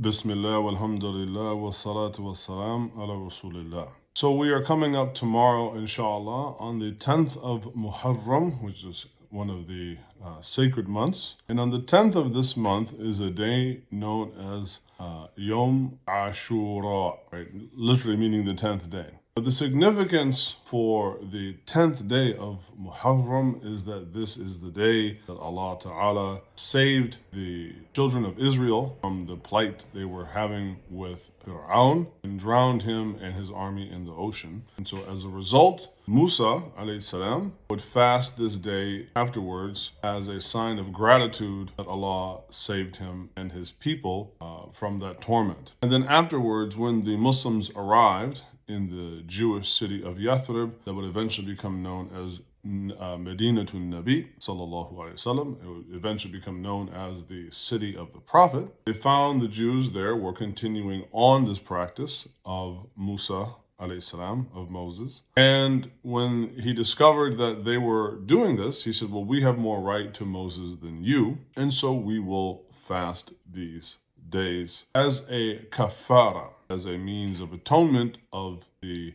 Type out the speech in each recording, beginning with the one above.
Bismillah, walhamdulillah, wassalatu wassalam ala rasulillah. So we are coming up tomorrow, inshallah, on the 10th of Muharram, which is one of the sacred months. And on the 10th of this month is a day known as Yom Ashura, right? Literally meaning the 10th day. But the significance for the 10th day of Muharram is that this is the day that Allah Ta'ala saved the children of Israel from the plight they were having with Fir'aun and drowned him and his army in the ocean. And so as a result, Musa alayhi salam would fast this day afterwards as a sign of gratitude that Allah saved him and his people from that torment. And then afterwards, when the Muslims arrived in the Jewish city of Yathrib, that would eventually become known as Medinatun Nabi sallallahu alaihi wasallam. It would eventually become known as the city of the Prophet. They found the Jews there were continuing on this practice of Musa alayhi salam, of Moses. And when he discovered that they were doing this, he said, well, we have more right to Moses than you, and so we will fast these days as a kafara, as a means of atonement of the,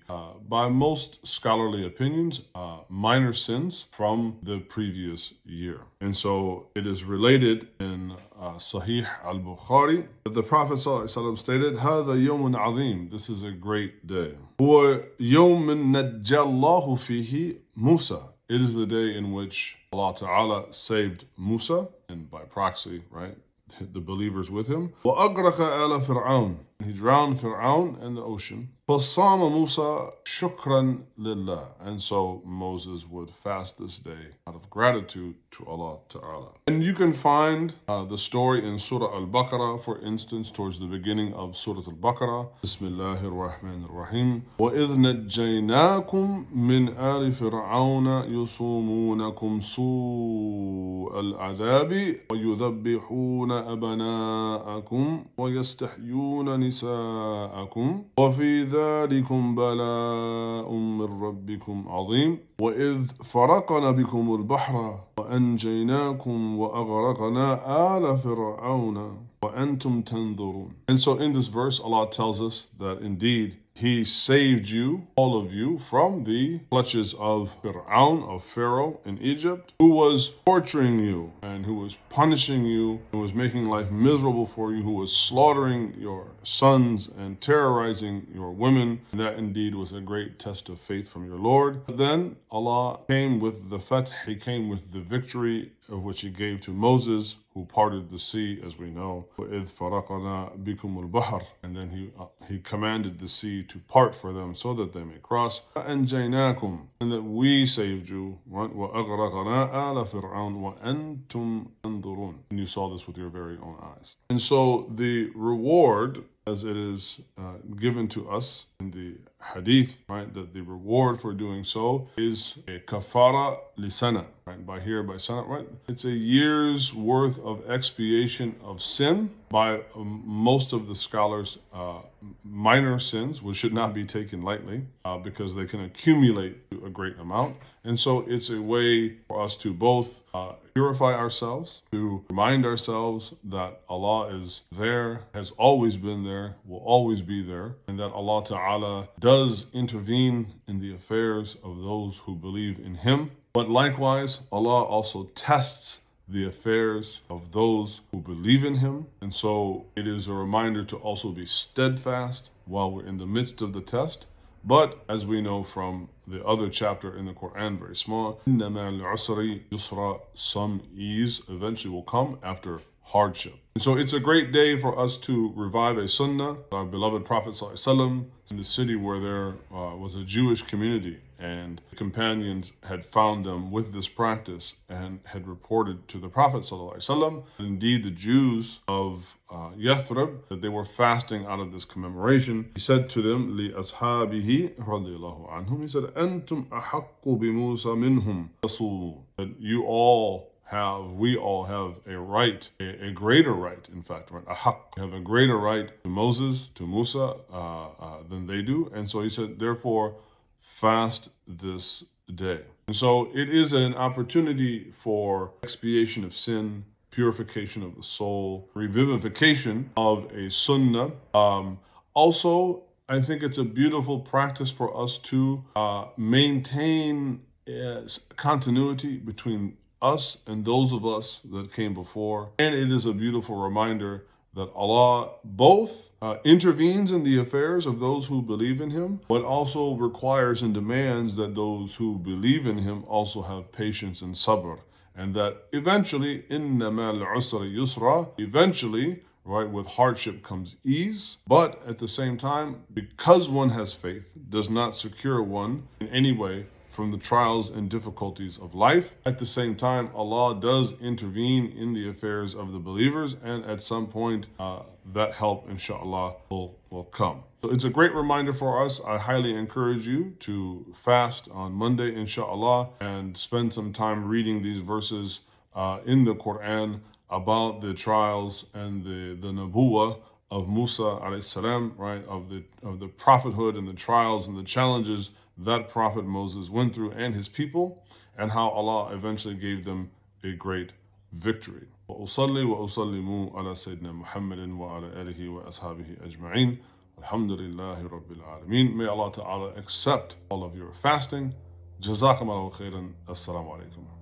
by most scholarly opinions, minor sins from the previous year. And so it is related in Sahih al-Bukhari that the Prophet ﷺ stated, هَذَا يَوْمٌ عَظِيمٌ, this is a great day. هُوَ يَوْمٌ نَجَّى اللَّهُ فِيهِ مُوسَى, it is the day in which Allah Ta'ala saved Musa, and by proxy, right, the believers with him. وَأَغْرَقَ آلَ فِرْعَوْنَ, he drowned Fir'aun in the ocean. فَصَامَ مُوسَى شُكْرًا لِلَّهِ, and so Moses would fast this day out of gratitude to Allah Ta'ala. And you can find the story in Surah Al-Baqarah, for instance, towards the beginning of Surah Al-Baqarah. Bismillahir Rahmanir Rahim. وَإِذْ نَجَّيْنَاكُمْ مِنْ آلِ فِرْعَوْنَ يُصُومُونَكُمْ سُوءَ الْعَذَابِ وَيُذَبِّحُونَ أَبْنَاءَكُمْ وَيَسْتَحْيُونَ نساءكم وفي ذلكم بلاء من ربكم عظيم وإذ فرقنا بكم البحر وأنجيناكم وأغرقنا آل فرعون وأنتم تنظرون. And so in this verse, Allah tells us that indeed He saved you, all of you, from the clutches of Fir'aun, of Pharaoh in Egypt, who was torturing you and who was punishing you, who was making life miserable for you, who was slaughtering your sons and terrorizing your women. And that indeed was a great test of faith from your Lord. But then Allah came with the fath, He came with the victory of which He gave to Moses, who parted the sea, as we know. وَإِذْ فَرَقَنَا بِكُمُ الْبَحْرَ, and then he commanded the sea to part for them so that they may cross. وَأَنْجَيْنَاكُمْ, and that we saved you. وَأَغْرَقَنَا آلَ فِرْعَوْنَ وَأَنْتُمْ تَنْظُرُونَ, and you saw this with your very own eyes. And so the reward, as it is given to us in the hadith, right, that the reward for doing so is a kafara lisana, right, by sana, right, it's a year's worth of expiation of sin by most of the scholars. Minor sins, which should not be taken lightly because they can accumulate to a great amount. And so it's a way for us to both purify ourselves, to remind ourselves that Allah is there, has always been there, will always be there, and that Allah Ta'ala does intervene in the affairs of those who believe in Him. But likewise, Allah also tests the affairs of those who believe in Him. And so it is a reminder to also be steadfast while we're in the midst of the test. But as we know from the other chapter in the Quran, very small, إِنَّ مَعَ الْعُسْرِ يُسْرًا, some ease eventually will come after hardship. And so it's a great day for us to revive a sunnah. Our beloved Prophet ﷺ, in the city where there was a Jewish community, and the companions had found them with this practice and had reported to the Prophet ﷺ, indeed the Jews of Yathrib, that they were fasting out of this commemoration. He said to them, لِأَصْحَابِهِ رَضِيَ اللَّهُ عَنْهُمْ, he said, أَنْتُمْ أَحَقُّ بِمُوسَى مِنْهُمْ فَصُومُوا, that we all have a right, a greater right, in fact, right? We have a greater right to Moses, to Musa, than they do. And so he said, therefore, fast this day. And so it is an opportunity for expiation of sin, purification of the soul, revivification of a sunnah. Also, I think it's a beautiful practice for us to maintain continuity between us and those of us that came before. And it is a beautiful reminder that Allah both intervenes in the affairs of those who believe in Him, but also requires and demands that those who believe in Him also have patience and sabr. And that eventually, inna ma'al usri yusra, eventually, right, with hardship comes ease. But at the same time, because one has faith, does not secure one in any way from the trials and difficulties of life. At the same time, Allah does intervene in the affairs of the believers, and at some point, that help, inshallah, will come. So it's a great reminder for us. I highly encourage you to fast on Monday, inshallah, and spend some time reading these verses in the Quran about the trials and the nubuwwah of Musa alayhi salam, right, of the prophethood and the trials and the challenges that Prophet Moses went through and his people, and how Allah eventually gave them a great victory. وأصلي وأسلم على سيدنا محمد وعلى آله وأصحابه أجمعين. Alhamdulillahi Rabbil Alameen. May Allah Ta'ala accept all of your fasting. Jazakum Allahu khairan. Assalamu alaikum.